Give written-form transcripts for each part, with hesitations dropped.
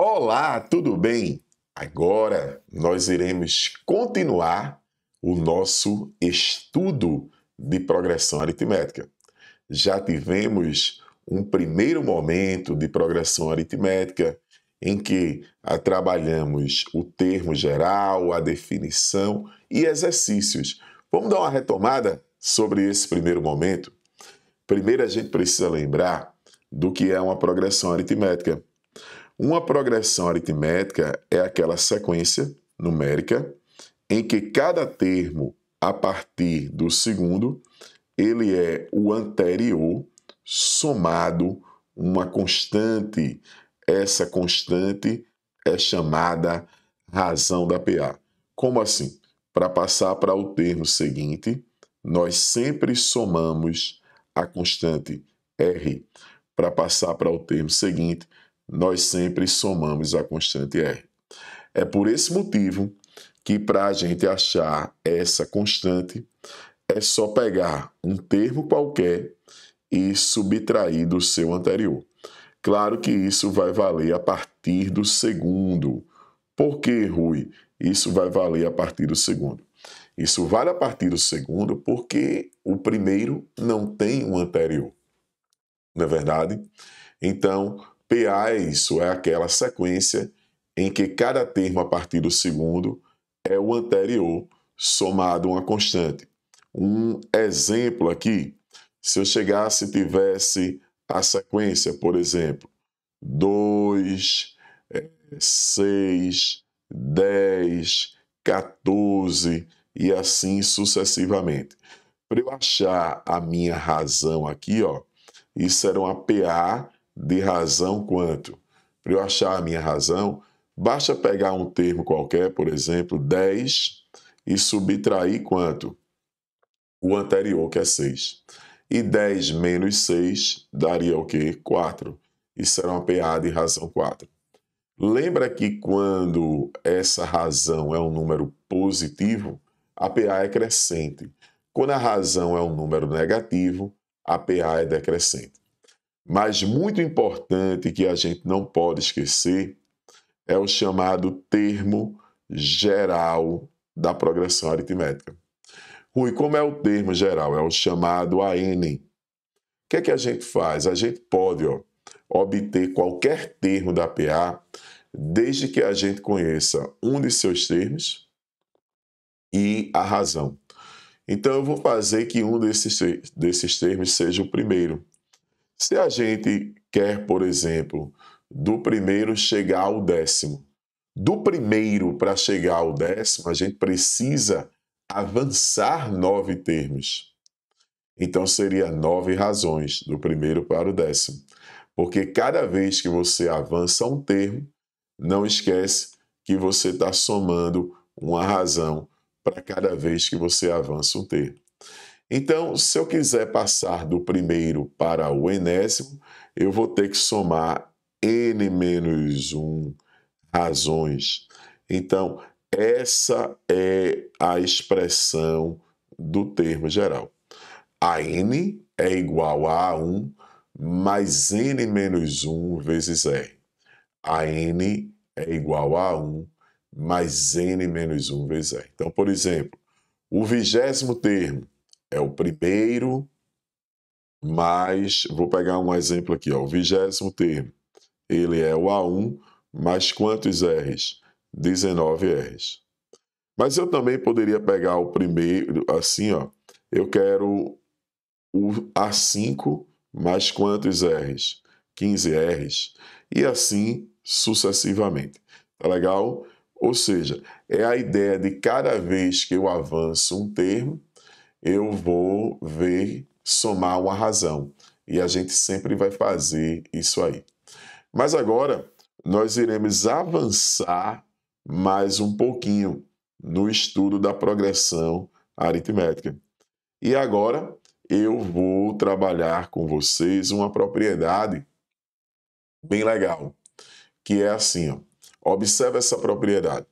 Olá, tudo bem? Agora nós iremos continuar o nosso estudo de progressão aritmética. Já tivemos um primeiro momento de progressão aritmética em que trabalhamos o termo geral, a definição e exercícios. Vamos dar uma retomada sobre esse primeiro momento? Primeiro a gente precisa lembrar do que é uma progressão aritmética. Uma progressão aritmética é aquela sequência numérica em que cada termo, a partir do segundo, ele é o anterior somado uma constante. Essa constante é chamada razão da PA. Como assim? Para passar para o termo seguinte, nós sempre somamos a constante R. Para passar para o termo seguinte, nós sempre somamos a constante R. É por esse motivo que, para a gente achar essa constante, é só pegar um termo qualquer e subtrair do seu anterior. Claro que isso vai valer a partir do segundo. Por que, Rui? Isso vai valer a partir do segundo. Isso vale a partir do segundo porque o primeiro não tem um anterior. Não é verdade? Então, PA é isso, é aquela sequência em que cada termo a partir do segundo é o anterior somado a uma constante. Um exemplo aqui, se eu chegasse e tivesse a sequência, por exemplo, 2, 6, 10, 14 e assim sucessivamente. Para eu achar a minha razão aqui, ó, isso era uma PA de razão quanto? Para eu achar a minha razão, basta pegar um termo qualquer, por exemplo, 10, e subtrair quanto? O anterior, que é 6. E 10 menos 6 daria o quê? 4. Isso era uma PA de razão 4. Lembra que quando essa razão é um número positivo, a PA é crescente. Quando a razão é um número negativo, a PA é decrescente. Mas muito importante que a gente não pode esquecer é o chamado termo geral da progressão aritmética. Rui, como é o termo geral? É o chamado AN. O que é que a gente faz? A gente pode obter qualquer termo da PA desde que a gente conheça um de seus termos e a razão. Então eu vou fazer que um desses termos seja o primeiro. Se a gente quer, por exemplo, do primeiro chegar ao décimo, do primeiro para chegar ao décimo, a gente precisa avançar 9 termos. Então seria 9 razões do primeiro para o décimo. Porque cada vez que você avança um termo, não esquece que você está somando uma razão para cada vez que você avança um termo. Então, se eu quiser passar do primeiro para o enésimo, eu vou ter que somar n menos 1 razões. Então, essa é a expressão do termo geral. A n é igual a 1 mais n menos 1 vezes r. A n é igual a 1 mais n menos 1 vezes r. Então, por exemplo, o 20º termo é o primeiro, mais, vou pegar um exemplo aqui, ó, o 20º termo, ele é o A1, mais quantos R's? 19 R's. Mas eu também poderia pegar o primeiro, assim, ó, eu quero o A5 mais quantos R's? 15 R's. E assim sucessivamente. Tá legal? Ou seja, é a ideia de cada vez que eu avanço um termo, eu vou ver somar uma razão. E a gente sempre vai fazer isso aí. Mas agora nós iremos avançar mais um pouquinho no estudo da progressão aritmética. E agora eu vou trabalhar com vocês uma propriedade bem legal, que é assim, ó. Observe essa propriedade.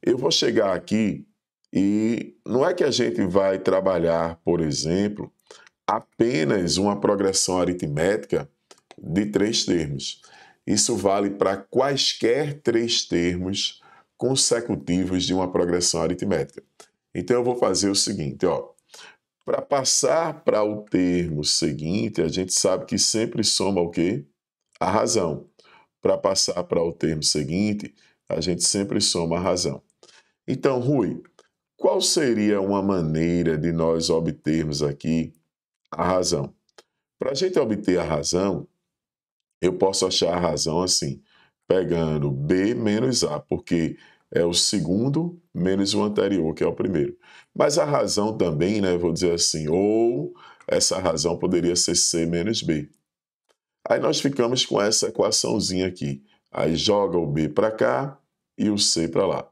Eu vou chegar aqui e não é que a gente vai trabalhar, por exemplo, apenas uma progressão aritmética de 3 termos. isso vale para quaisquer 3 termos consecutivos de uma progressão aritmética. Então, eu vou fazer o seguinte, ó. Para passar para o termo seguinte, a gente sabe que sempre soma o quê? A razão. Para passar para o termo seguinte, a gente sempre soma a razão. Então, Rui, qual seria uma maneira de nós obtermos aqui a razão? Para a gente obter a razão, eu posso achar a razão assim, pegando B menos A, porque é o segundo menos o anterior, que é o primeiro. Mas a razão também, né, vou dizer assim, ou essa razão poderia ser C menos B. Aí nós ficamos com essa equaçãozinha aqui. Aí joga o B para cá e o C para lá.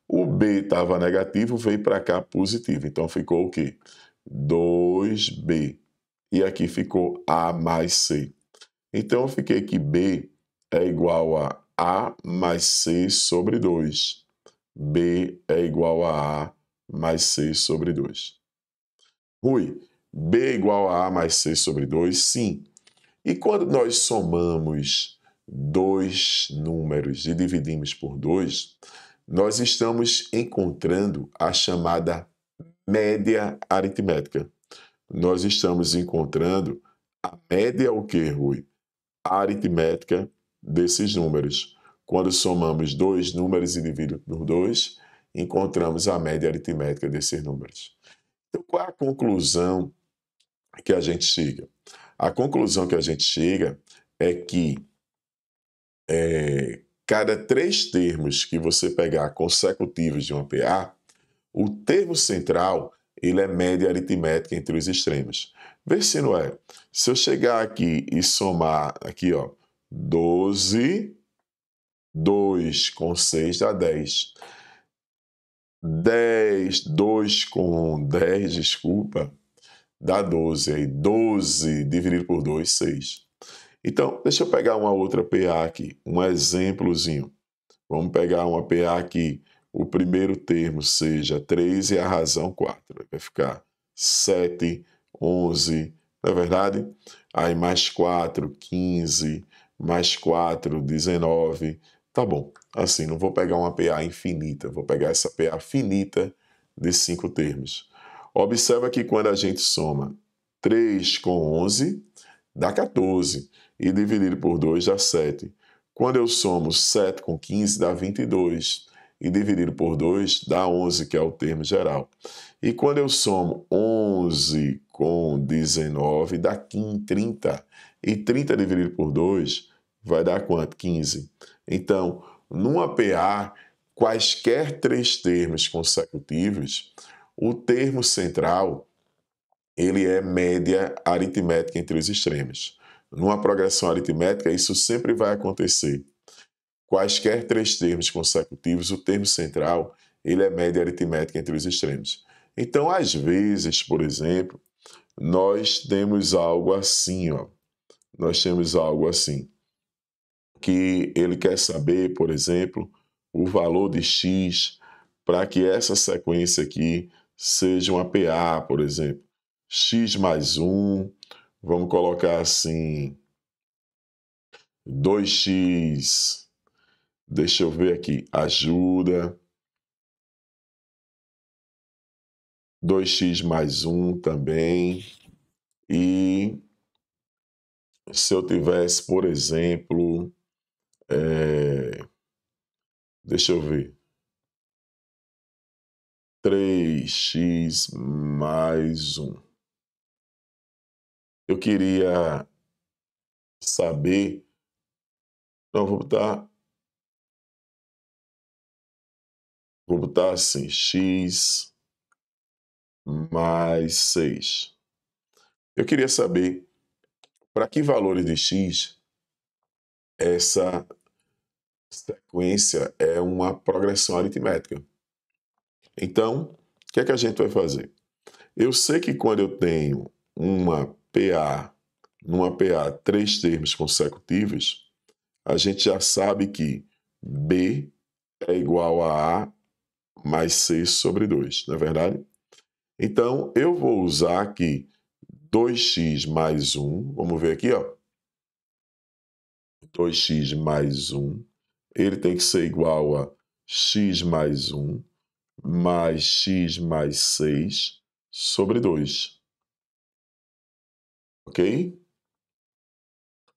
O B estava negativo, veio para cá positivo. Então ficou o quê? 2B. E aqui ficou A mais C. Então eu fiquei que B é igual a mais C sobre 2. B é igual a mais C sobre 2. Rui, B é igual a mais C sobre 2? Sim. E quando nós somamos dois números e dividimos por 2, nós estamos encontrando a chamada média aritmética. Nós estamos encontrando a média o quê, Rui? A aritmética desses números. Quando somamos dois números e dividimos por 2, encontramos a média aritmética desses números. Então, qual é a conclusão que a gente chega? A conclusão que a gente chega é que cada 3 termos que você pegar consecutivos de uma PA, o termo central ele é média aritmética entre os extremos. Vê se não é. Se eu chegar aqui e somar aqui, ó, 12, 2 com 6 dá 10. 10, 2 com 10, desculpa, dá 12. Aí 12 dividido por 2, 6. Então, deixa eu pegar uma outra PA aqui, um exemplozinho. Vamos pegar uma PA aqui, o primeiro termo seja 3 e a razão 4. Vai ficar 7, 11, não é verdade? Aí mais 4, 15, mais 4, 19. Tá bom, assim, não vou pegar uma PA infinita, vou pegar essa PA finita de 5 termos. Observa que quando a gente soma 3 com 11, dá 14, e dividido por 2 dá 7. Quando eu somo 7 com 15, dá 22, e dividido por 2 dá 11, que é o termo geral. E quando eu somo 11 com 19, dá 30, e 30 dividido por 2 vai dar quanto? 15. Então, numa PA, quaisquer 3 termos consecutivos, o termo central ele é média aritmética entre os extremos. Numa progressão aritmética, isso sempre vai acontecer. Quaisquer 3 termos consecutivos, o termo central ele é média aritmética entre os extremos. Então, às vezes, por exemplo, nós temos algo assim, ó. Nós temos algo assim, que ele quer saber, por exemplo, o valor de x para que essa sequência aqui seja uma PA, por exemplo. X mais 1, vamos colocar assim, 2x, deixa eu ver aqui, ajuda, 2x mais 1 também, e se eu tivesse, por exemplo, deixa eu ver, 3x mais 1. Eu queria saber, não, vou botar assim, x mais 6. Eu queria saber para que valores de x essa sequência é uma progressão aritmética. Então, o que é que a gente vai fazer? Eu sei que quando eu tenho uma PA, numa PA 3 termos consecutivos, a gente já sabe que B é igual a A mais C sobre 2, não é verdade? Então, eu vou usar aqui 2x mais 1, vamos ver aqui, ó. 2x mais 1, ele tem que ser igual a x mais 1 mais x mais 6 sobre 2. Ok?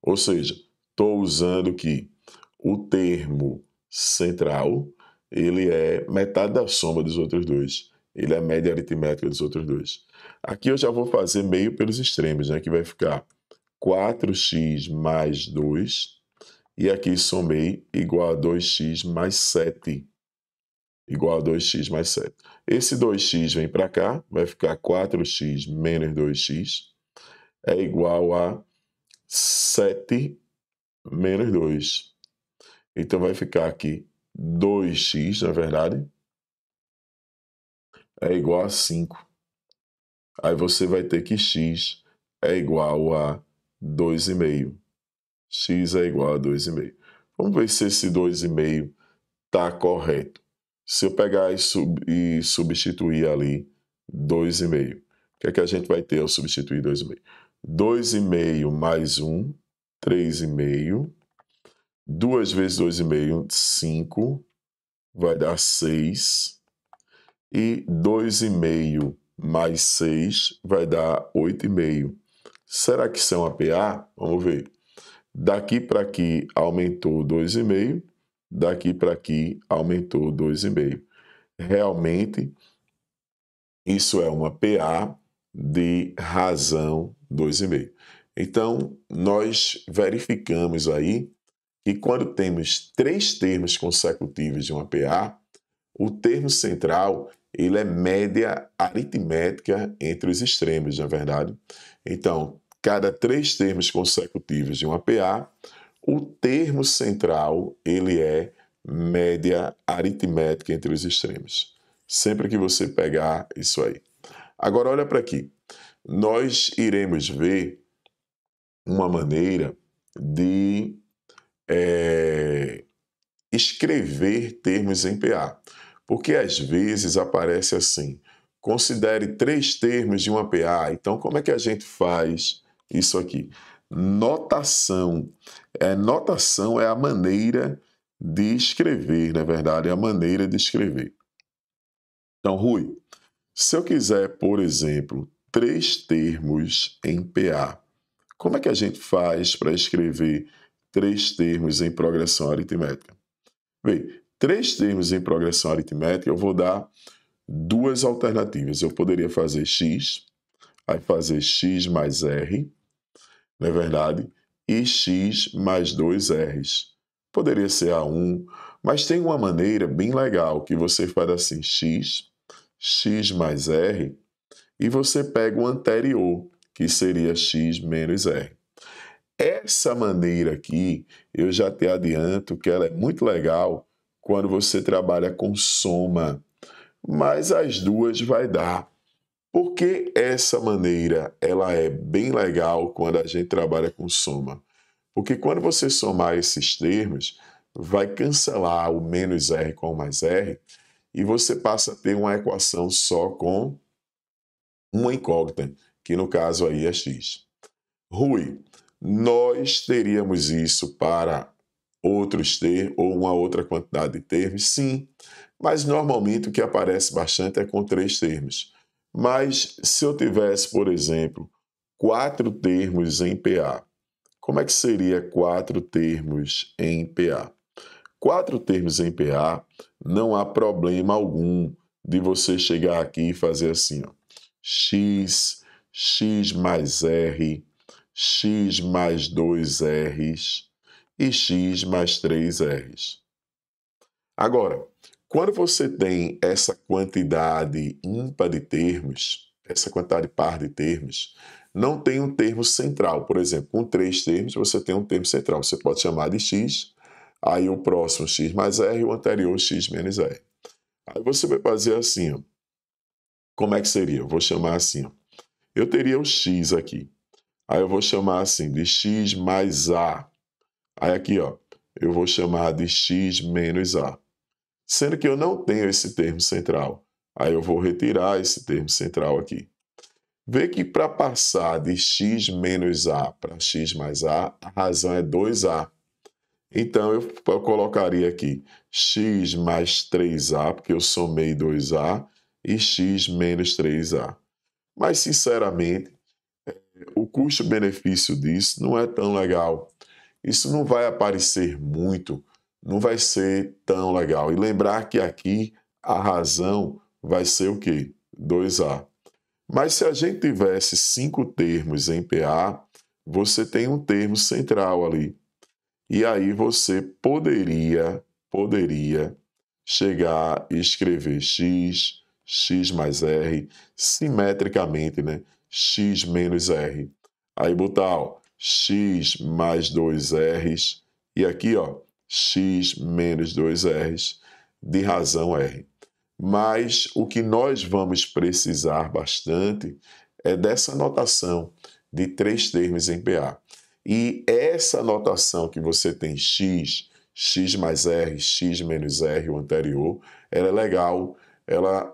Ou seja, estou usando que o termo central, ele é metade da soma dos outros dois. Ele é a média aritmética dos outros dois. Aqui eu já vou fazer meio pelos extremos, né? Que vai ficar 4x mais 2. E aqui somei igual a 2x mais 7. Igual a 2x mais 7. Esse 2x vem para cá, vai ficar 4x menos 2x. É igual a 7 menos 2. Então vai ficar aqui 2x, na verdade, é igual a 5. Aí você vai ter que x é igual a 2,5. X é igual a 2,5. Vamos ver se esse 2,5 está correto. Se eu pegar e substituir ali 2,5, o que é que a gente vai ter ao substituir 2,5? 2,5 mais 1, 3,5. 2 vezes 2,5, 5. Vai dar 6. E 2,5 mais 6 vai dar 8,5. Será que isso é uma PA? Vamos ver. Daqui para aqui aumentou 2,5. Daqui para aqui aumentou 2,5. Realmente, isso é uma PA de razão 2,5. Então, nós verificamos aí que quando temos 3 termos consecutivos de uma PA, o termo central ele é média aritmética entre os extremos, na verdade. Então, cada 3 termos consecutivos de uma PA, o termo central ele é média aritmética entre os extremos. Sempre que você pegar isso aí. Agora, olha para aqui. Nós iremos ver uma maneira de escrever termos em PA. Porque às vezes aparece assim, considere 3 termos de uma PA. Então, como é que a gente faz isso aqui? Notação. Notação é a maneira de escrever, na verdade, é a maneira de escrever. Então, Rui, se eu quiser, por exemplo, 3 termos em PA, como é que a gente faz para escrever 3 termos em progressão aritmética? Bem, 3 termos em progressão aritmética, eu vou dar 2 alternativas. Eu poderia fazer x, aí fazer x mais r, não é verdade? E x mais 2 r's. Poderia ser A1, mas tem uma maneira bem legal que você faz assim, x mais r, e você pega o anterior, que seria x menos r. Essa maneira aqui, eu já te adianto que ela é muito legal quando você trabalha com soma, mas as duas vai dar. Por que essa maneira ela é bem legal quando a gente trabalha com soma? Porque quando você somar esses termos, vai cancelar o menos r com o mais r e você passa a ter uma equação só com uma incógnita, que no caso aí é x. Rui, nós teríamos isso para outros termos ou uma outra quantidade de termos? Sim, mas normalmente o que aparece bastante é com 3 termos. Mas se eu tivesse, por exemplo, 4 termos em PA, como é que seria 4 termos em PA? 4 termos em PA, não há problema algum de você chegar aqui e fazer assim, ó, x mais r, x mais 2 r's e x mais 3 r's. Agora, quando você tem essa quantidade ímpar de termos, essa quantidade par de termos, não tem um termo central. Por exemplo, com 3 termos, você tem um termo central. Você pode chamar de x, aí o próximo x mais r e o anterior x menos r. Aí você vai fazer assim, ó. Como é que seria? Eu vou chamar assim, ó. Eu teria o x aqui. Aí eu vou chamar assim de x mais a. Aí aqui, ó, eu vou chamar de x menos a. Sendo que eu não tenho esse termo central. Aí eu vou retirar esse termo central aqui. Vê que para passar de x menos a para x mais a razão é 2a. Então, eu colocaria aqui x mais 3a, porque eu somei 2a, e x menos 3a. Mas, sinceramente, o custo-benefício disso não é tão legal. Isso não vai aparecer muito, não vai ser tão legal. E lembrar que aqui a razão vai ser o quê? 2a. Mas se a gente tivesse 5 termos em PA, você tem um termo central ali. E aí você poderia chegar e escrever x mais r, simetricamente, né? X menos r. Aí botar, ó, x mais 2r's, e aqui, ó, x menos 2r's de razão r. Mas o que nós vamos precisar bastante é dessa notação de 3 termos em PA. E essa notação que você tem x mais r, x menos r, o anterior, ela é legal, ela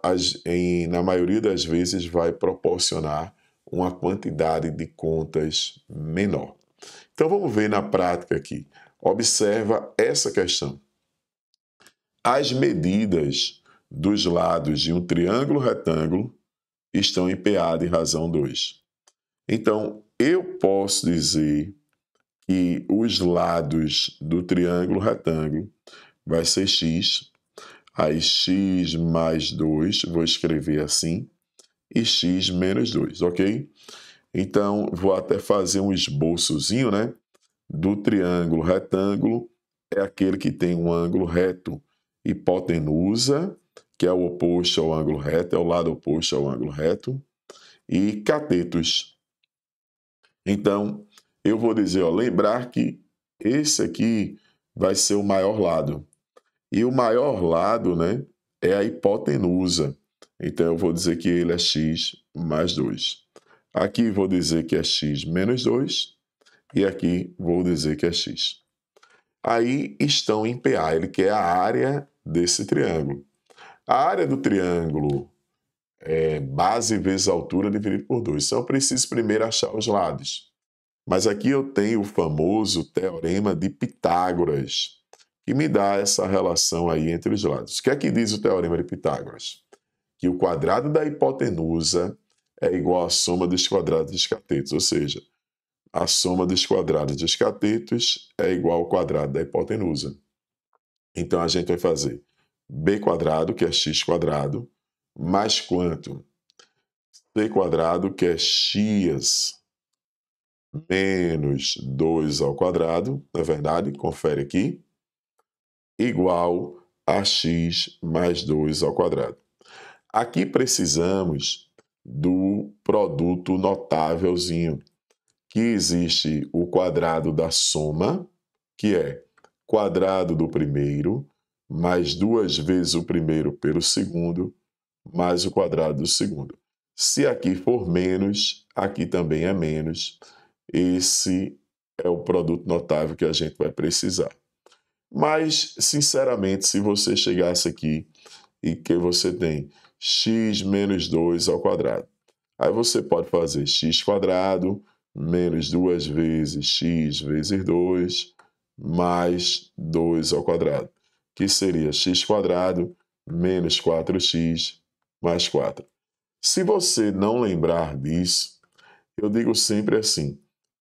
na maioria das vezes vai proporcionar uma quantidade de contas menor. Então vamos ver na prática aqui. Observa essa questão. As medidas dos lados de um triângulo retângulo estão em PA de razão 2. Então, eu posso dizer que os lados do triângulo retângulo vai ser x, aí x mais 2, vou escrever assim, e x menos 2, ok? Então, vou até fazer um esboçozinho, né? Do triângulo retângulo, é aquele que tem um ângulo reto, hipotenusa, que é o oposto ao ângulo reto, é o lado oposto ao ângulo reto, e catetos. Então, eu vou dizer, ó, lembrar que esse aqui vai ser o maior lado. E o maior lado, né, é a hipotenusa. Então, eu vou dizer que ele é x mais 2. Aqui vou dizer que é x menos 2. E aqui vou dizer que é x. Aí estão em PA, ele quer a área desse triângulo. A área do triângulo é base vezes altura dividido por 2. Então, eu preciso primeiro achar os lados. Mas aqui eu tenho o famoso teorema de Pitágoras, que me dá essa relação aí entre os lados. O que é que diz o teorema de Pitágoras? Que o quadrado da hipotenusa é igual à soma dos quadrados dos catetos, ou seja, a soma dos quadrados dos catetos é igual ao quadrado da hipotenusa. Então, a gente vai fazer b quadrado, que é x quadrado, mais quanto? C quadrado, que é x menos 2 ao quadrado, não é verdade? Confere aqui. Igual a x mais 2 ao quadrado. Aqui precisamos do produto notávelzinho, que existe o quadrado da soma, que é quadrado do primeiro, mais 2 vezes o primeiro pelo segundo, mais o quadrado do segundo. Se aqui for menos, aqui também é menos. Esse é o produto notável que a gente vai precisar. Mas, sinceramente, se você chegasse aqui e que você tem x menos 2 ao quadrado, aí você pode fazer x quadrado menos 2 vezes x vezes 2 mais 2 ao quadrado, que seria x quadrado menos 4x mais 4. Se você não lembrar disso, eu digo sempre assim,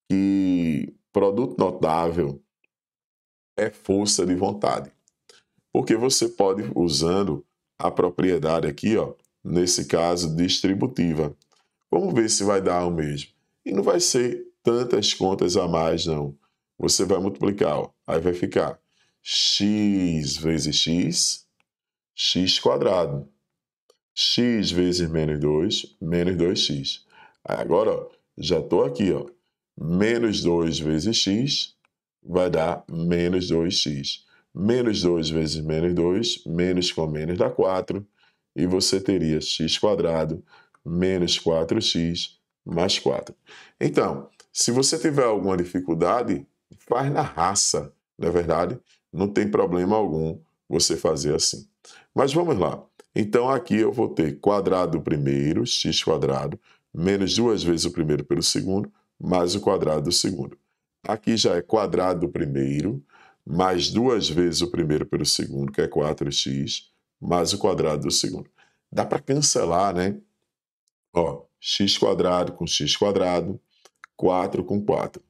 que produto notável é força de vontade. Porque você pode, usando a propriedade aqui, ó, nesse caso, distributiva. Vamos ver se vai dar o mesmo. E não vai ser tantas contas a mais, não. Você vai multiplicar, ó. Aí vai ficar x vezes x, x quadrado. X vezes menos 2, menos 2x. Aí agora, ó, já estou aqui, ó. Menos 2 vezes x vai dar menos 2x. Menos 2 vezes menos 2, menos com menos dá 4. E você teria x quadrado menos 4x mais 4. Então, se você tiver alguma dificuldade, faz na raça, não é verdade? Não tem problema algum você fazer assim. Mas vamos lá. Então, aqui eu vou ter quadrado do primeiro, x quadrado, menos 2 vezes o primeiro pelo segundo, mais o quadrado do segundo. Aqui já é quadrado do primeiro, mais 2 vezes o primeiro pelo segundo, que é 4x, mais o quadrado do segundo. Dá para cancelar, né? Ó, x quadrado com x quadrado, 4 com 4.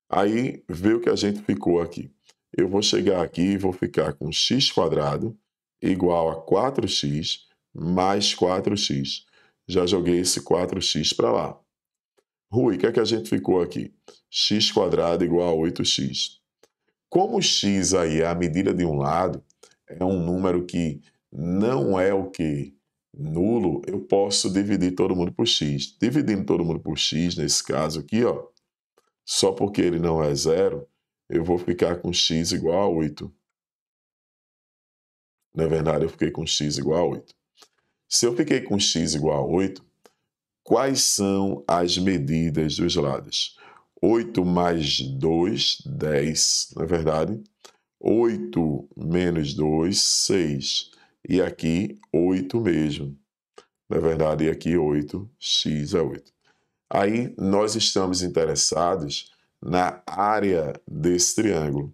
Aí, vê o que a gente ficou aqui. Eu vou chegar aqui e vou ficar com x quadrado igual a 4x mais 4x. Já joguei esse 4x para lá. Rui, o que é que a gente ficou aqui? X quadrado igual a 8x. Como x aí é a medida de um lado, é um número que não é o que? Nulo, eu posso dividir todo mundo por x. Dividindo todo mundo por x, nesse caso aqui, ó, só porque ele não é zero, eu vou ficar com x igual a 8. Na verdade, eu fiquei com x igual a 8. Se eu fiquei com x igual a 8, quais são as medidas dos lados? 8 mais 2, 10, não é verdade? 8 menos 2, 6. E aqui, 8 mesmo. Na verdade, e aqui 8, x é 8. Aí, nós estamos interessados na área desse triângulo.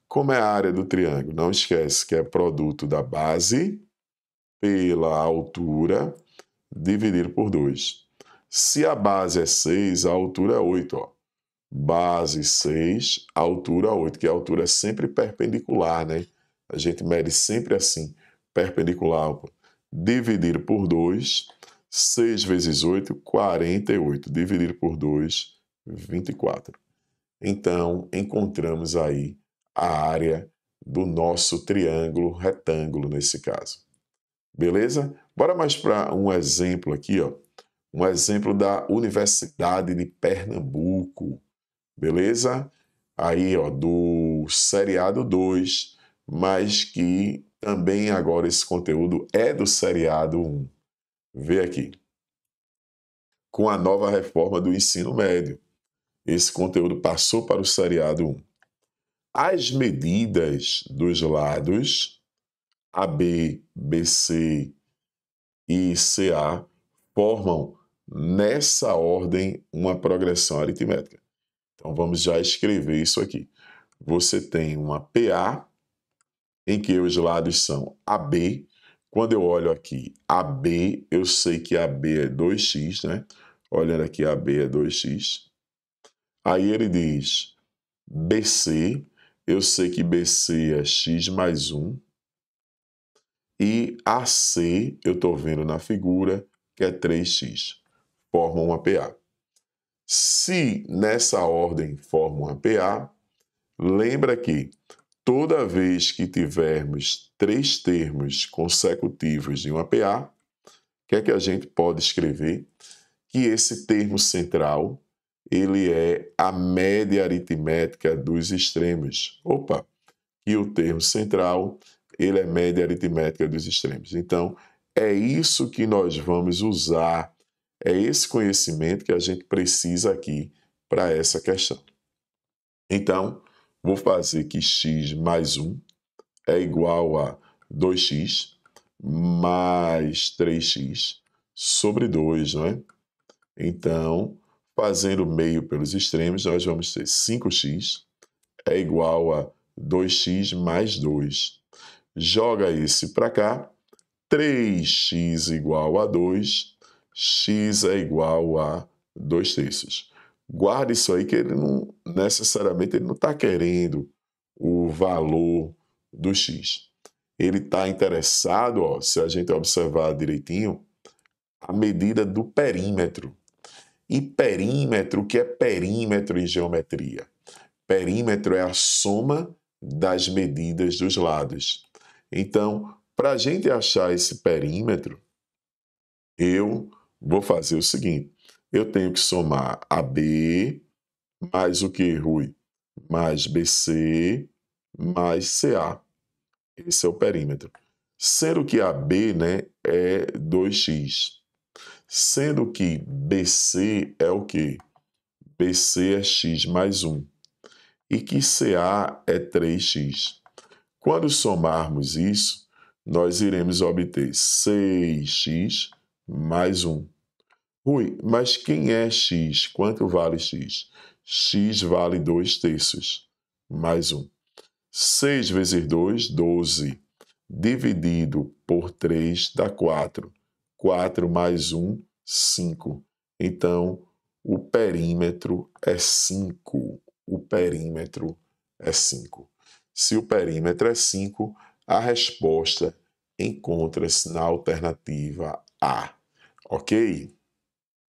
Como é a área do triângulo? Não esquece que é produto da base pela altura dividido por 2. Se a base é 6, a altura é 8. Ó. Base 6, altura 8, que a altura é sempre perpendicular, né? A gente mede sempre assim, perpendicular. Dividido por 2, 6 vezes 8, 48. Dividido por 2, 24. Então, encontramos aí a área do nosso triângulo retângulo nesse caso. Beleza? Bora mais para um exemplo aqui, ó. Um exemplo da Universidade de Pernambuco. Beleza? Aí, ó, do seriado 2, mas que também agora esse conteúdo é do seriado 1. Vê aqui. Com a nova reforma do ensino médio, esse conteúdo passou para o seriado 1. As medidas dos lados AB, BC e CA formam, nessa ordem, uma progressão aritmética. Então, vamos já escrever isso aqui. Você tem uma PA, em que os lados são AB. Quando eu olho aqui AB, eu sei que AB é 2x, né? Olhando aqui, AB é 2x. Aí ele diz BC, eu sei que BC é x mais 1. E AC, eu estou vendo na figura, que é 3x. Formam uma PA. Se nessa ordem formam uma PA, lembra que toda vez que tivermos 3 termos consecutivos de uma PA, o que é que a gente pode escrever? Que esse termo central, ele é a média aritmética dos extremos. Opa! E o termo central, ele é média aritmética dos extremos. Então, é isso que nós vamos usar, é esse conhecimento que a gente precisa aqui para essa questão. Então, vou fazer que x mais 1 é igual a 2x mais 3x sobre 2, não é? Então, fazendo meio pelos extremos, nós vamos ter 5x é igual a 2x mais 2. Joga esse para cá, 3x igual a 2, x é igual a 2 terços. Guarda isso aí que ele não necessariamente ele não está querendo o valor do x. Ele está interessado, ó, se a gente observar direitinho, a medida do perímetro. E perímetro, o que é perímetro em geometria? Perímetro é a soma das medidas dos lados. Então, para a gente achar esse perímetro, eu vou fazer o seguinte. Eu tenho que somar AB mais o que, Rui? Mais BC mais CA. Esse é o perímetro. Sendo que AB, né, é 2x. Sendo que BC é o quê? BC é x mais 1. E que CA é 3x. Quando somarmos isso, nós iremos obter 6x mais 1. Rui, mas quem é x? Quanto vale x? X vale 2 terços mais 1. 6 vezes 2, 12. Dividido por 3 dá 4. 4 mais 1, 5. Então, o perímetro é 5. O perímetro é 5. Se o perímetro é 5, a resposta encontra-se na alternativa A. Ok?